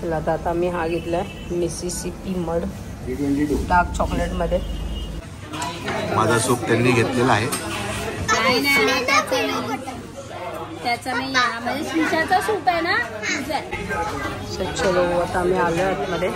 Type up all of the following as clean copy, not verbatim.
चला आता आम्ही हा घेतलाय मिसिसिपी मड डार्क चॉकलेट मध्ये. माझा सूप त्यांनी घेतलेला आहे. त्याचा नाही म्हणजे शिशाचा सूप आहे ना. चलो आता आम्ही आलो आतमध्ये.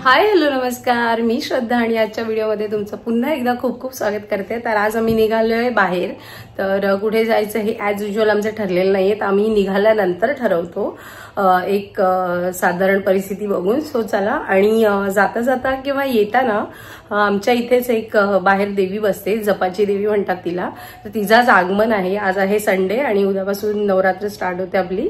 हाय हॅलो नमस्कार, मी श्रद्धा आणि आजच्या व्हिडिओमध्ये तुमचं पुन्हा एकदा खूप खूप स्वागत करते. तर आज आम्ही निघालोय बाहेर. तर कुठे जायचं हे ॲज युजल आमचं ठरलेलं नाहीये. तर आम्ही निघाल्यानंतर ठरवतो एक साधारण परिस्थिती बघून. सो चला. आणि जाता जाता किंवा येताना आमच्या इथेच एक बाहेर देवी बसते, जपाची देवी म्हणतात तिला. तर तिचाच आगमन आहे. आज आहे संडे आणि उद्यापासून नवरात्र स्टार्ट होते आपली.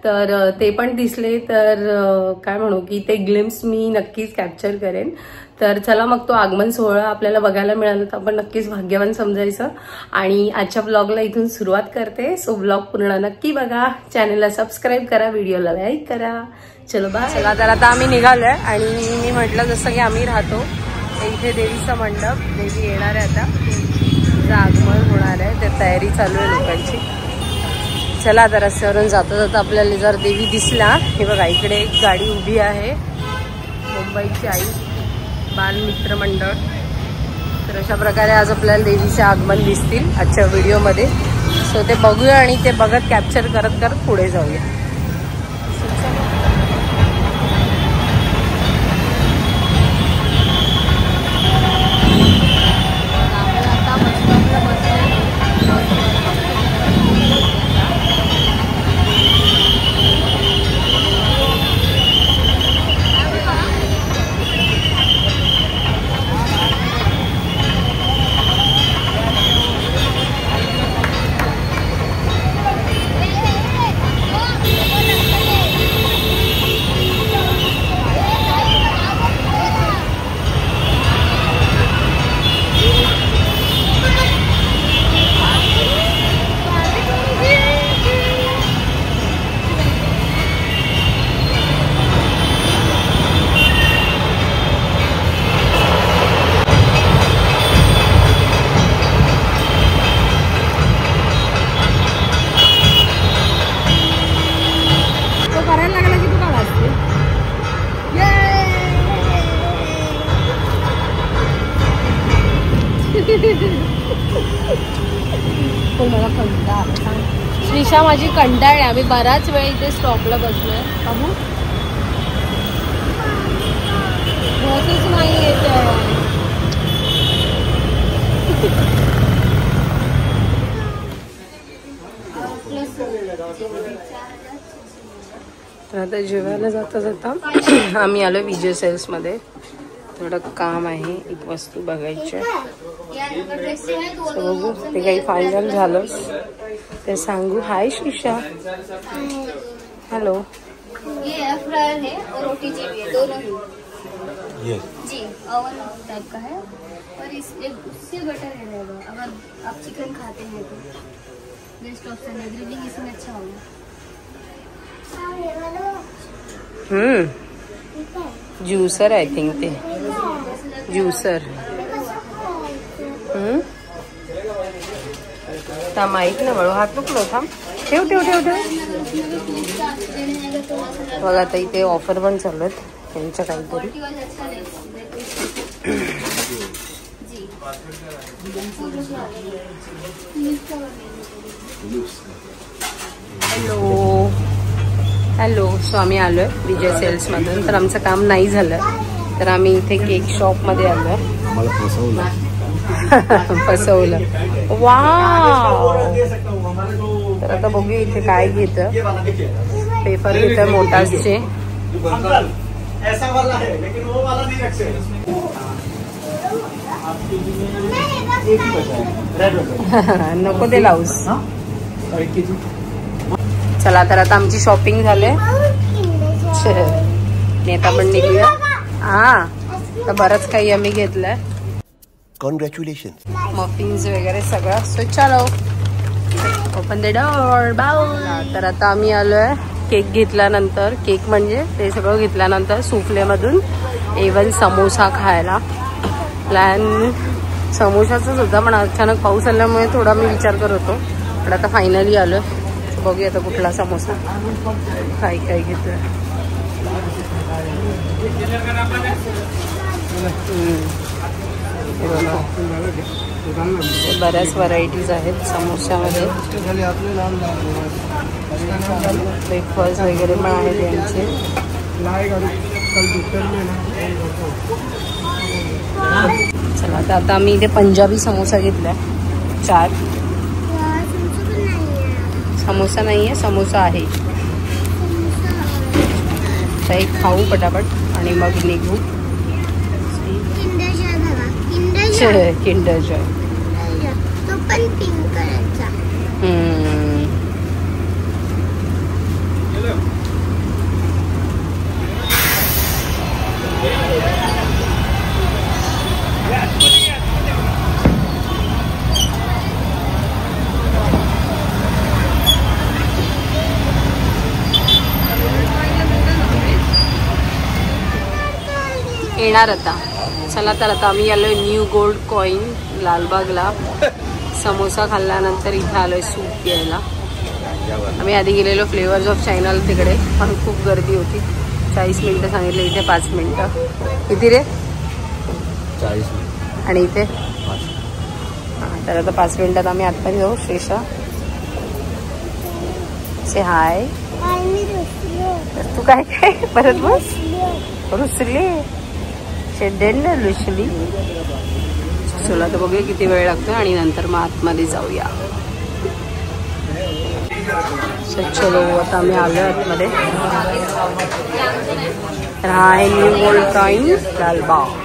तर ते पण दिसले तर काय म्हणू की ते ग्लिम्स मी नक्कीच कॅप्चर करेन. तर चला मग तो आगमन सोहळा आपल्याला बघायला मिळाला तर आपण नक्कीच भाग्यवान समजायचं. आणि आजच्या ब्लॉगला इथून सुरुवात करते. सो ब्लॉग पूर्ण नक्की बघा, चॅनलला सबस्क्राईब करा, व्हिडिओला लाईक करा. चलो बाय. चला तर आता आम्ही निघालोय आणि मी म्हटलं जसं की आम्ही राहतो इथे देवीचा मंडप, देवी येणार आहे आता, तिचं आगमन होणार आहे, ते तयारी चालू आहे लोकांची. चला आता रस्त्यावरून जाता जाता आपल्याला जर देवी दिसला, हे बघा इकडे एक गाडी उभी आहे, मुंबईची आई बालमित्र मंडळ. तर अशा प्रकारे आज आपल्याला देवीचे आगमन दिसतील आजच्या व्हिडिओमध्ये. सो ते बघूया आणि ते बघत कॅप्चर करत करत पुढे जाऊया. मला कंटाळा, श्रीषा माझी कंटाळी. आम्ही बराच वेळ इथे स्टॉपला बसलोय. पाहू बसच नाही येत. तर आता जेवायला जाता जाता आम्ही आलो विजय सेल्स मध्ये. थोडं काम आहे, एक वस्तू बघायची आहे. बघू ते काही फायनल झालं ते सांगू. हाय श्रीषा. हेलो. ये एयर फ्रायर है और OTG भी है, दोनों ही जी ओवन टाइप का है. और उससे बेटर है अगर आप चिकन खाते हैं तो बेस्ट ऑप्शन है. ग्रिलिंग इसमें अच्छा होगा. ज्यूसर आय थिंक ते ज्यूसर. थांब ऐक ना बळू, हात नको थांब. ठेव ठेव ठेव ठेव. बघा आता इथे ऑफर पण चालू आहेत त्यांच्या काहीतरी. Hello hello. सो आम्ही आलोय विजय सेल्स मधून. तर आमचं काम नाही झालं तर आम्ही इथे केक शॉप मध्ये आलोय. फसवलं. वाव. तर आता बघूया इथे काय घेतं. पेपर घेतं मोटासचे. नको ते लावूस. चला तर आता आमची शॉपिंग झाले. नेता पण निघूया. हा तर बरंच काही आम्ही घेतलंय. कॉन्ग्रॅच्युलेशन. मफिन्स वगैरे सगळं. सो चलो ओपन द डोर. बाऊ. तर आता आम्ही आलोय केक घेतल्यानंतर. केक म्हणजे ते सगळं घेतल्यानंतर सुफ्ले मधून A1 समोसा खायला. प्लॅन समोसाचाच होता पण अचानक पाऊस आल्यामुळे थोडा मी विचार करत होतो, पण आता फायनली आलो. बघूया आता कुठला समोसा काय काय घेतोय. बऱ्याच व्हरायटीज आहेत समोस्यामध्ये. ब्रेकफास्ट वगैरे पण आहेत यांचे. चला आता आम्ही इथे पंजाबी समोसा घेतलाय 4. समोसा नाही आहे, समोसा आहे. तर एक खाऊ पटापट आणि मग निघू. किंडर जॉय तो पण पिंक कलरचा. येणार आता. चला तर आता आम्ही आलोय न्यू गोल्ड कॉईन लालबागला. समोसा खाल्ल्यानंतर इथे आलोय सूप प्यायला. आम्ही आधी गेलेलो फ्लेवर्स ऑफ चायनाला, तिकडे पण खूप गर्दी होती. 40 मिनिटं सांगितलं, इथे 5 मिनिटं. किती रे? 40 मिनिट. आणि इथे तर आता 5 मिनिटात आम्ही आतमध्ये जाऊ. श्रेषा से हाय. तू काय काय परत बस रुसली लुसली. चला तर बघूया किती वेळ लागतो आणि नंतर मग आतमध्ये जाऊया. चलो आता आम्ही आलो आतमध्ये. तर हा आहे न्यू गोल्ड कॉईन लालबाग.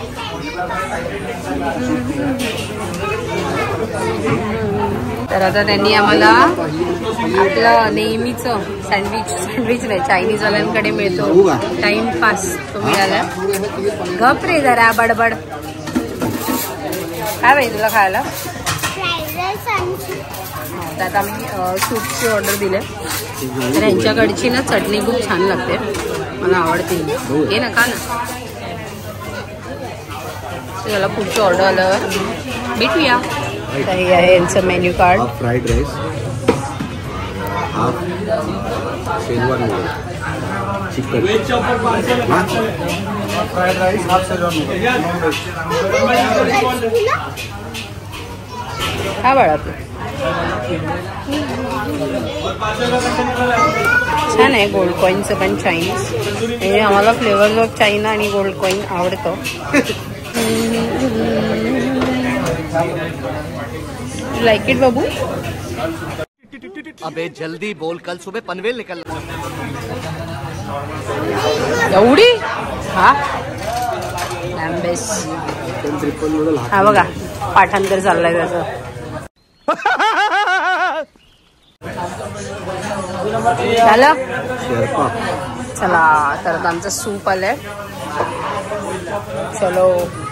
तर आता त्यांनी आम्हाला आपलं नेहमीचं सँडविच नाही, चायनीजवाल्यांकडे मिळतो टाइमपास, तो मिळाला. गप रे जरा बडबड. काय पाहिजे तुला खायला? त्यात आम्ही सूपची ऑर्डर दिले. तर ह्यांच्याकडची ना चटणी खूप छान लागते, मला आवडते. हे ना खा ना. त्याला पुढची ऑर्डर आल्यावर भेटूया. तर हे आहे यांचं menu card. Fried rice, half Schezwan noodle, chicken fried rice, half Schezwan noodle. हा बाळा तू छान आहे. गोल्ड कॉईनचं पण चायनीज. म्हणजे आम्हाला फ्लेवर्स ऑफ चायना आणि गोल्ड कॉईन आवडतं. लाइक इट बाबू? अबे जल्दी बोल, कल सुबह पनवेल निकलना. एवढी? हा हा बघा पाठांतर चाललंय त्याचं. झालं? चला तर आता आमचं सूप आलंय. चलो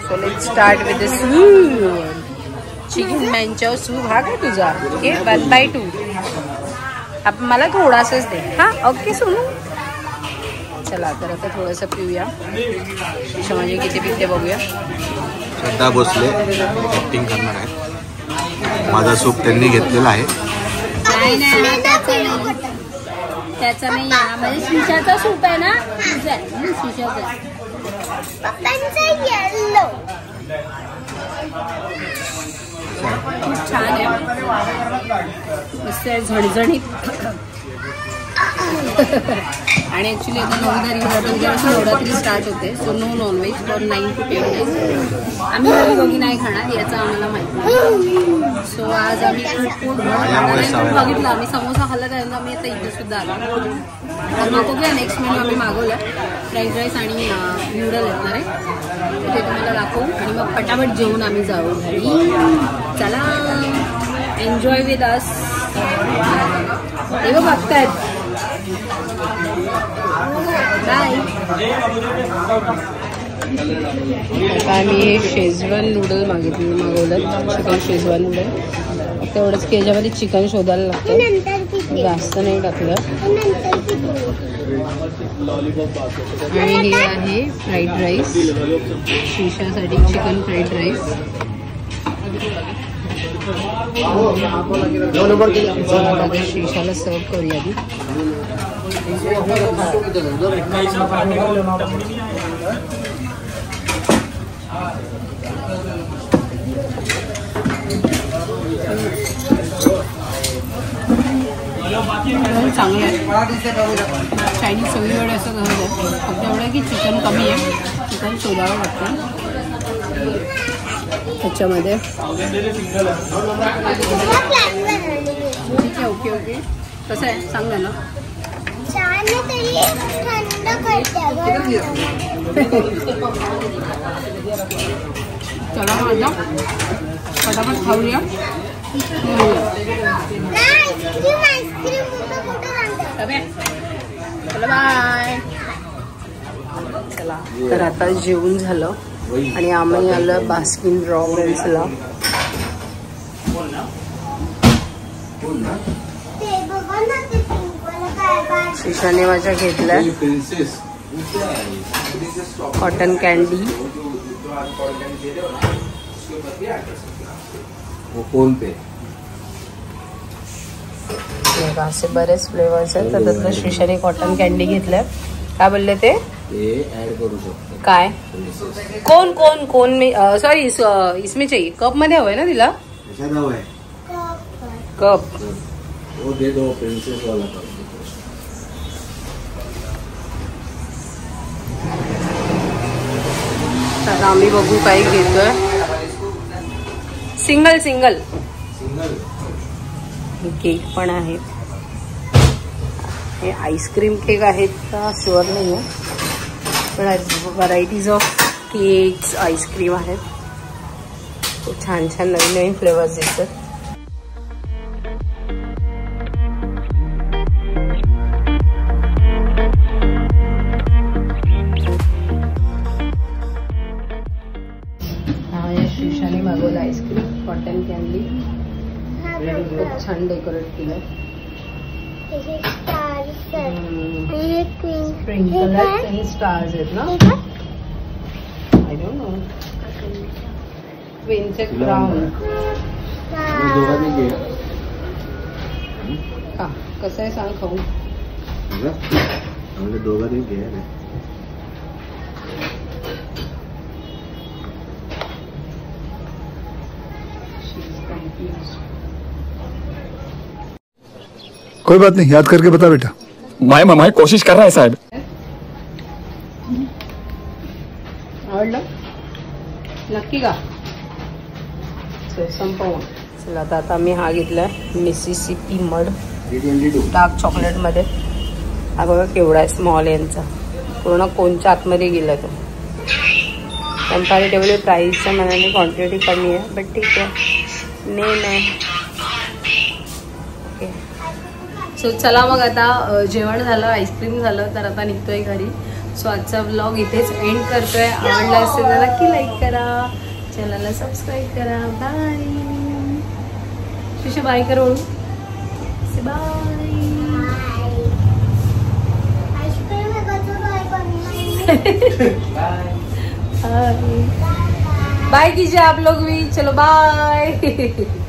so let's start with the soup. Chicken manchow soup. हा का तुझा? ओके 1/2. आपण मला थोडासाच दे. हा ओके सोनू. चला तर आता थोडंसं पिऊया. माझे किती पिते बघूया. श्रद्धा भोसले ऍक्टिंग करणार आहे. माझा सूप त्यांनी घेतलेला आहे. नाही त्याचा नाही आहे, म्हणजे शिशाचा सूप आहे ना. शिशाचा खूप छान आहे, मस्त झणझणीत. आणि ॲक्च्युली आता नवरात्री स्टार्ट होते. So no non veg for 9 to 10 days. आम्ही घरी दोघी नाही खाणार याचं आम्हाला माहिती. सो आज आम्ही खूप बघितलं. आम्ही समोसा खाल्ला त्यानंतर आम्ही आता इथे सुद्धा आलो. तर मग बघूया नेक्स्ट मेनू आम्ही मागवलं. फ्राईड राईस आणि न्यूडल येणार आहे, ते तुम्हाला दाखवू आणि मग पटापट जेवून आम्ही जाऊ घरी. चला एन्जॉय विथ अस. हे बघ बघतायत. बाय. आम्ही शेजवान नूडल मागवलं. Chicken Schezwan noodle. तेवढंच की याच्यामध्ये चिकन शोधायला लागतं, जास्त नाही टाकलं. आणि हे आहे फ्राईड राईस, शिशासाठी चिकन फ्राईड राईस. शिशाला सर्व करूया आधी. चांगलं आहे. चायनीज सगळीकडे असं घरच आहे, फक्त एवढं आहे की चिकन कमी आहे, चिकन शोधावं लागतं त्याच्यामध्ये. ठीक आहे, ओके ओके. कसं आहे सांग ना. चला माझा फटाफट खाऊया. बाय. चला तर आता जेवून झालं आणि आम्ही आलं बास्किन रॉबिन्सला. शिशाने माझ्या घेतल्या कॉटन कॅन्डी. असे बरेच फ्लेवर्स आहेत, तर त्यातलं शिशाने कॉटन कॅन्डी घेतल्या. काय बोलले ते ऍड करू शकतो काय? कोण कोण कोण मी सॉरी इसमें चाहिए. कप मध्ये हवंय ना तिला? कप वो दे दो, प्रिंसेस वाला कप. तर आम्ही बघू काय घेतोय. सिंगल सिंगल केक पण आहेत. हे आईस्क्रीम केक आहेत का शुअर नाही आहे, पण व्हरायटीज ऑफ केक्स आईस्क्रीम आहेत. खूप छान छान नवीन नवीन फ्लेवर्स दिसतात. शिशाने मागवलं आईस्क्रीम कॉटन कॅन्डी. खूप छान डेकोरेट केलं. स्प्रिंकलर आणि स्टार्स आहेत ना. I don't know. ट्विनचे क्राउन. हा कसं आहे सांग खाऊ. दोघांनी घे. कोई बात नहीं, याद करके बता बेटा. मैं कोशिश कर रहा है साहब. आवडलं नक्की का? संपव. चला आता मी हा घेतलाय मिसिसिपी मड डार्क चॉकलेट मध्ये. हा बघा केवढा आहे, स्मॉल यांचा. पूर्ण कोणच्या आतमध्ये गेला तो. कम्पॅरेटिव्हली प्राईसच्या मनाने क्वांटिटी कमी आहे, बट ठीक आहे. नेम आहे. ओके. सो चला मग आता जेवण झालं, आईस्क्रीम झालं, तर आता निघतोय घरी. सो आजचा व्लॉग इथेच एंड करतोय. आवडला असेल तर नक्की लाईक करा, चॅनलला सबस्क्राईब करा. बाय. शिशा बाय कर. बाय. बाय कीजिए आप लोग भी. चलो बाय.